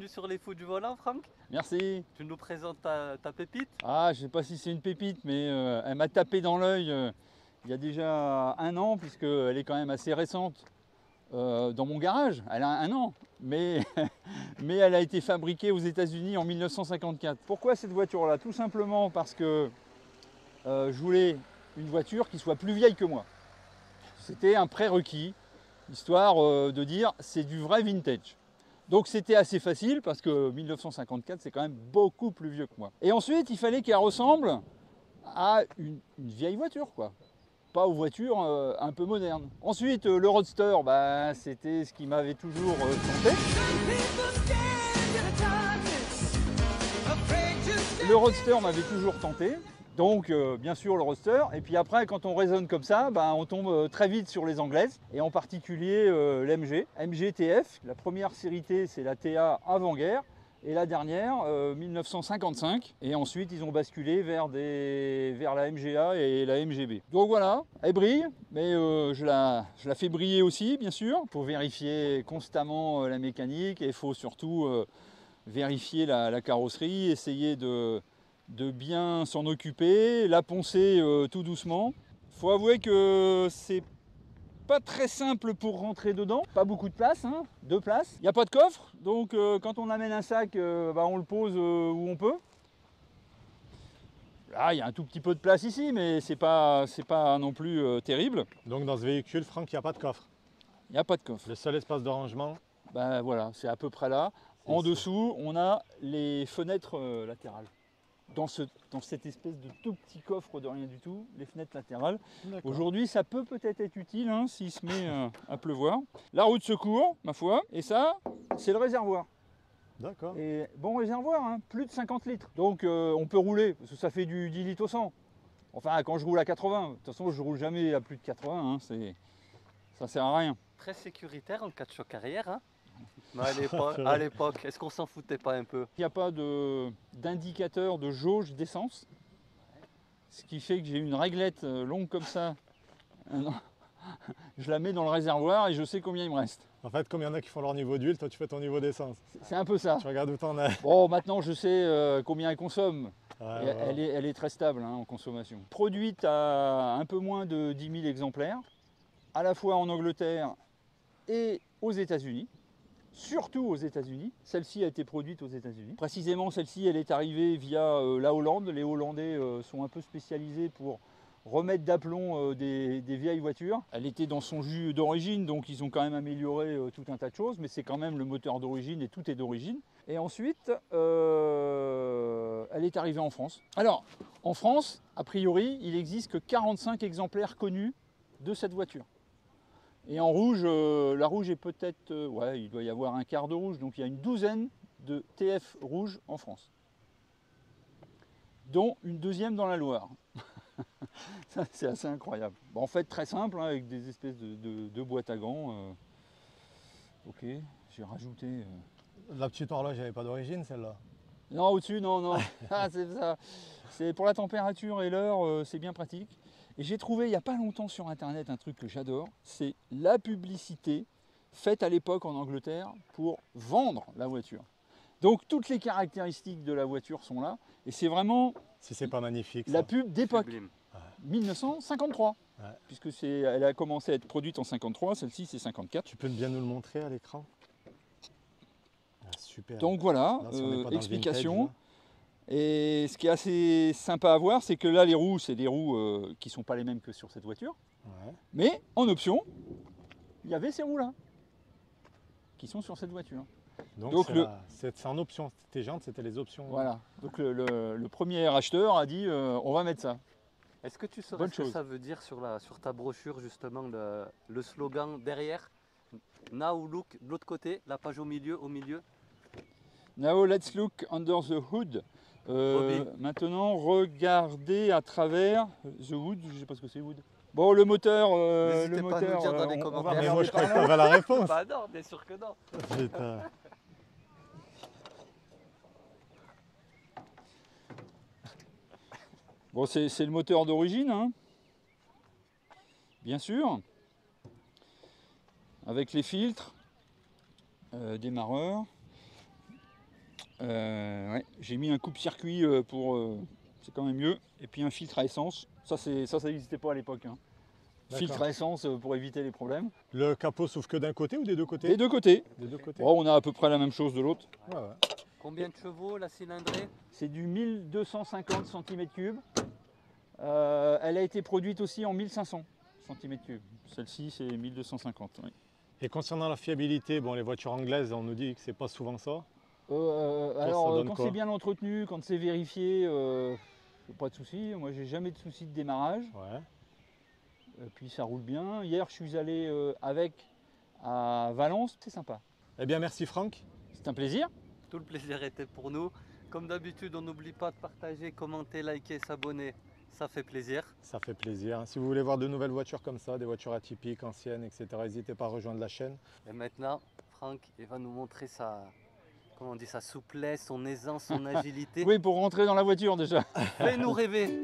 sur les fous du volant, Franck. Merci. Tu nous présentes ta pépite. Ah, je sais pas si c'est une pépite, mais elle m'a tapé dans l'œil il y a déjà 1 an, puisqu'elle est quand même assez récente dans mon garage. Elle a 1 an, mais, mais elle a été fabriquée aux États-Unis en 1954. Pourquoi cette voiture-là? Tout simplement parce que je voulais une voiture qui soit plus vieille que moi. C'était un prérequis, histoire de dire c'est du vrai vintage. Donc c'était assez facile parce que 1954 c'est quand même beaucoup plus vieux que moi. Et ensuite il fallait qu'elle ressemble à une vieille voiture, quoi. Pas aux voitures un peu modernes. Ensuite le Roadster, bah, c'était ce qui m'avait toujours tenté. Le Roadster m'avait toujours tenté. Donc bien sûr le Roadster, et puis après quand on raisonne comme ça, ben, on tombe très vite sur les anglaises, et en particulier l'MG, MG TF. La première série T c'est la TA avant-guerre, et la dernière 1955, et ensuite ils ont basculé vers la MGA et la MGB. Donc voilà, elle brille, mais je la fais briller aussi bien sûr, pour vérifier constamment la mécanique, et il faut surtout vérifier la carrosserie, essayer de bien s'en occuper, la poncer tout doucement. Faut avouer que c'est pas très simple pour rentrer dedans, pas beaucoup de place, hein, 2 places. Il n'y a pas de coffre, donc quand on amène un sac, bah, on le pose où on peut. Là, il y a un tout petit peu de place ici, mais c'est pas non plus terrible. Donc dans ce véhicule, Franck, il n'y a pas de coffre. Il n'y a pas de coffre. Le seul espace de rangement. Ben voilà, c'est à peu près là. En dessous, on a les fenêtres latérales. Dans cette espèce de tout petit coffre de rien du tout, les fenêtres latérales. Aujourd'hui, ça peut-être être utile hein, s'il se met à pleuvoir. La roue de secours, ma foi, et ça, c'est le réservoir. D'accord. Et bon réservoir, hein, plus de 50 litres. Donc on peut rouler, parce que ça fait du 10 litres au 100. Enfin, quand je roule à 80, de toute façon, je roule jamais à plus de 80, hein, ça sert à rien. Très sécuritaire en cas de choc arrière. Hein. Mais à l'époque, est-ce qu'on s'en foutait pas un peu? Il n'y a pas d'indicateur de jauge d'essence, ce qui fait que j'ai une réglette longue comme ça. Je la mets dans le réservoir et je sais combien il me reste. En fait, comme il y en a qui font leur niveau d'huile, toi tu fais ton niveau d'essence. C'est un peu ça. Tu regardes où t'en es. Bon, maintenant je sais combien elle consomme. Ouais, elle est très stable hein, en consommation. Produite à un peu moins de 10 000 exemplaires, à la fois en Angleterre et aux États-Unis. Surtout aux États-Unis. Celle-ci a été produite aux États-Unis. Précisément, celle-ci, elle est arrivée via la Hollande. Les Hollandais sont un peu spécialisés pour remettre d'aplomb des vieilles voitures. Elle était dans son jus d'origine, donc ils ont quand même amélioré tout un tas de choses, mais c'est quand même le moteur d'origine et tout est d'origine. Et ensuite, elle est arrivée en France. Alors, en France, a priori, il n'existe que 45 exemplaires connus de cette voiture. Et en rouge, la rouge est peut-être, ouais, il doit y avoir un quart de rouge, donc il y a une douzaine de TF rouges en France, dont une deuxième dans la Loire. Ça, c'est assez incroyable. Bon, en fait, très simple, hein, avec des espèces de boîtes à gants. Ok, j'ai rajouté. La petite horloge, elle n'avait pas d'origine celle-là. Non, au-dessus, non, non. Ah, c'est ça. C'est pour la température et l'heure, c'est bien pratique. Et j'ai trouvé il n'y a pas longtemps sur internet un truc que j'adore, c'est la publicité faite à l'époque en Angleterre pour vendre la voiture. Donc toutes les caractéristiques de la voiture sont là, et c'est vraiment si c'est pas magnifique, la pub d'époque, ouais. 1953, ouais. Puisque elle a commencé à être produite en 53, celle-ci c'est 54. Tu peux bien nous le montrer à l'écran? Ah, super. Donc voilà, explication. Vintage, et ce qui est assez sympa à voir, c'est que là, les roues, c'est des roues qui ne sont pas les mêmes que sur cette voiture. Ouais. Mais en option, il y avait ces roues-là, qui sont sur cette voiture. Donc c'est en option. Tes jantes, c'était les options. Voilà. Donc le premier acheteur a dit, on va mettre ça. Est-ce que tu saurais ce que ça veut dire sur ta brochure, justement, le slogan derrière? Now look, de l'autre côté, la page au milieu. Now let's look under the hood. Maintenant, regardez à travers the hood, je ne sais pas ce que c'est hood. Bon, le moteur, n'hésitez pas à nous dire dans les commentaires. Mais moi je crois que t'avais la réponse. Bah non, bien sûr que non. Putain. Bon, c'est le moteur d'origine, hein. Bien sûr, avec les filtres, démarreur. Ouais, j'ai mis un coupe-circuit pour... c'est quand même mieux. Et puis un filtre à essence. Ça n'existait pas à l'époque. Hein. Filtre à essence pour éviter les problèmes. Le capot s'ouvre que d'un côté ou des deux côtés? Des deux côtés. Des deux côtés. Bon, on a à peu près la même chose de l'autre. Ouais, ouais. Combien de chevaux la cylindrée? C'est du 1250 cm3. Elle a été produite aussi en 1500 cm3. Celle-ci, c'est 1250. Oui. Et concernant la fiabilité, bon, les voitures anglaises, on nous dit que c'est pas souvent ça. Alors, donne quand quoi c'est bien entretenu, quand c'est vérifié, pas de souci. Moi, j'ai jamais de souci de démarrage. Ouais. Puis ça roule bien. Hier, je suis allé avec à Valence. C'est sympa. Eh bien, merci Franck. C'est un plaisir. Tout le plaisir était pour nous. Comme d'habitude, on n'oublie pas de partager, commenter, liker, s'abonner. Ça fait plaisir. Ça fait plaisir. Si vous voulez voir de nouvelles voitures comme ça, des voitures atypiques, anciennes, etc., n'hésitez pas à rejoindre la chaîne. Et maintenant, Franck, il va nous montrer comment on dit, sa souplesse, son aisance, son agilité. Oui, pour rentrer dans la voiture déjà. Fais-nous rêver.